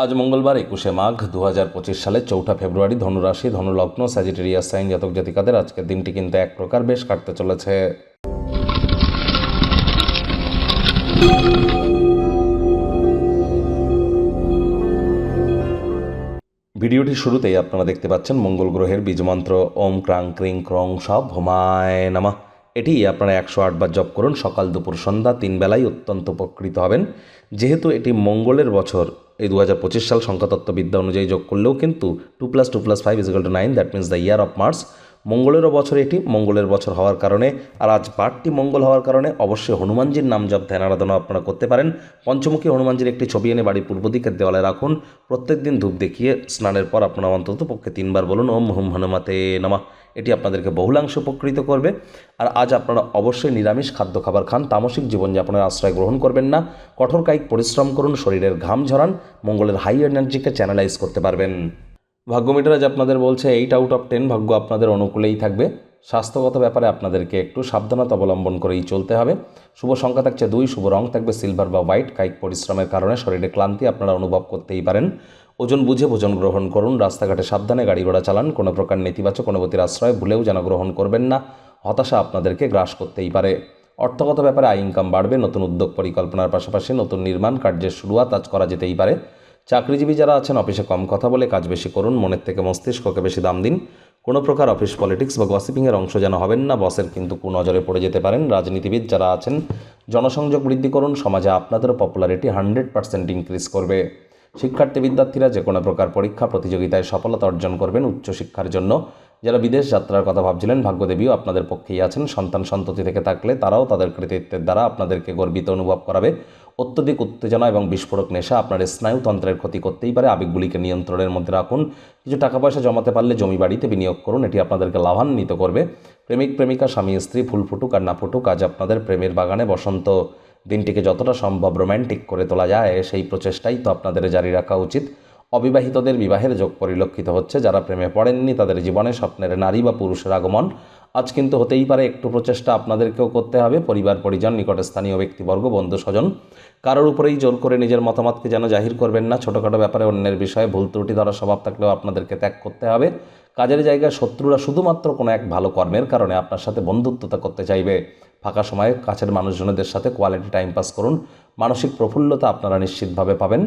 আজ মঙ্গলবার 21 মাঘ 2025 সালের 4 ফেব্রুয়ারি, ধনুরাশি, ধনুলগ্ন, স্যাজিটেরিয়াস সাইন জাতক জাতিকাদের আজকের দিনটি কিন্তু এক প্রকার বেশ কাটতে চলেছে। ভিডিওটি শুরুতেই আপনারা দেখতে পাচ্ছেন মঙ্গল গ্রহের বীজমন্ত্র ওম ক্রাং ক্রিং ক্রং সব হোমায় নমঃ। এটি আপনারা 108 বার জপ করুন। সকাল দুপুর সন্ধ্যা 3 বেলায় অত্যন্ত উপকৃত হবেন। যেহেতু এটি মঙ্গলের বছর, এই 2025 সাল সংখ্যাতত্ত্ববিদ্যা অনুযায়ী যোগ করলেও কিন্তু 2+2+5=9, that means the year of Mars. মঙ্গলেরও বছর এটি, মঙ্গলের বছর হওয়ার কারণে আর আজ বারটি মঙ্গল হওয়ার কারণে অবশ্যই হনুমানজির নাম জপ ধ্যান আরাধনা আপনারা করতে পারেন। পঞ্চমুখী হনুমানজির একটি ছবি এনে বাড়ির পূর্ব দিকের দেওয়ালে রাখুন। প্রত্যেক দিন ধূপ দেখিয়ে স্নানের পর আপনারা অন্তত পক্ষে 3 বার বলুন ওম হুম হনুমতে নমঃ। এটি আপনাদেরকে বহুলাংশে উপকৃত করবে। আর আজ আপনারা অবশ্যই নিরামিষ খাদ্য খাবার খান, তামসিক জীবনযাপনের আশ্রয় গ্রহণ করবেন না, কঠোর কায়িক পরিশ্রম করুন, শরীরের ঘাম ঝরান, মঙ্গলের হাই এনার্জিকে চ্যানেলাইজ করতে পারবেন। ভাগ্যমিটার আজ আপনাদের বলছে 8/10 ভাগ্য আপনাদের অনুকূলেই থাকবে। স্বাস্থ্যগত ব্যাপারে আপনাদেরকে একটু সাবধানতা অবলম্বন করেই চলতে হবে। শুভ সংখ্যা থাকছে 2, শুভ রং থাকবে সিলভার বা হোয়াইট। কায়িক পরিশ্রমের কারণে শরীরে ক্লান্তি আপনারা অনুভব করতেই পারেন। ওজন বুঝে ভোজন গ্রহণ করুন। রাস্তাঘাটে সাবধানে গাড়ি ঘোড়া চালান। কোনো প্রকার নেতিবাচক অনুভূতির আশ্রয় ভুলেও যেন গ্রহণ করবেন না। হতাশা আপনাদেরকে গ্রাস করতেই পারে। অর্থগত ব্যাপারে আয় ইনকাম বাড়বে। নতুন উদ্যোগ পরিকল্পনার পাশাপাশি নতুন নির্মাণ কার্যের শুরুয়াত আজ করা যেতেই পারে। চাকরিজীবী যারা আছেন অফিসে কম কথা বলে কাজ বেশি করুন। মনের থেকে মস্তিষ্ককে বেশি দাম দিন। কোনো প্রকার অফিস পলিটিক্স বা গসিপিংয়ের অংশ যেন হবেন না, বসের কিন্তু কুনজরে পড়ে যেতে পারেন। রাজনীতিবিদ যারা আছেন জনসংযোগ বৃদ্ধি করুন। সমাজে আপনাদেরও পপুলারিটি 100% ইনক্রিজ করবে। শিক্ষার্থী বিদ্যার্থীরা যে কোনো প্রকার পরীক্ষা প্রতিযোগিতায় সফলতা অর্জন করবেন। উচ্চশিক্ষার জন্য যারা বিদেশ যাত্রার কথা ভাবছিলেন, ভাগ্যদেবীও আপনাদের পক্ষেই আছেন। সন্তান সন্ততি থেকে থাকলে তারাও তাদের কৃতিত্বের দ্বারা আপনাদেরকে গর্বিত অনুভব করাবে। অত্যধিক উত্তেজনা এবং বিস্ফোরক নেশা আপনার স্নায়ুতন্ত্রের ক্ষতি করতেই পারে। আবেগগুলিকে নিয়ন্ত্রণের মধ্যে রাখুন। কিছু টাকা পয়সা জমাতে পারলে জমি বাড়িতে বিনিয়োগ করুন, এটি আপনাদেরকে লাভান্বিত করবে। প্রেমিক প্রেমিকা স্বামী স্ত্রী ফুল ফুটুক আর না ফুটুক, আজ আপনাদের প্রেমের বাগানে বসন্ত। দিনটিকে যতটা সম্ভব রোম্যান্টিক করে তোলা যায় সেই প্রচেষ্টাই তো আপনাদের জারি রাখা উচিত। অবিবাহিতদের বিবাহের যোগ পরিলক্ষিত হচ্ছে। যারা প্রেমে পড়েননি তাদের জীবনে স্বপ্নের নারী বা পুরুষের আগমন আজ কিন্তু হতেই পারে। একটু প্রচেষ্টা আপনাদেরকেও করতে হবে। পরিবার পরিজন, নিকট স্থানীয় ব্যক্তিবর্গ, বন্ধু স্বজন কারোর উপরেই জোর করে নিজের মতামতকে যেন জাহির করবেন না। ছোটোখাটো ব্যাপারে অন্যের বিষয়ে ভুল ত্রুটি ধরার স্বভাব থাকলেও আপনাদেরকে ত্যাগ করতে হবে। কাজের জায়গায় শত্রুরা শুধুমাত্র কোনো এক ভালো কর্মের কারণে আপনার সাথে বন্ধুত্বতা করতে চাইবে। ফাঁকা সময়ে কাছের মানুষজনদের সাথে কোয়ালিটি টাইম পাস করুন। মানসিক প্রফুল্লতা আপনারা নিশ্চিতভাবে পাবেন।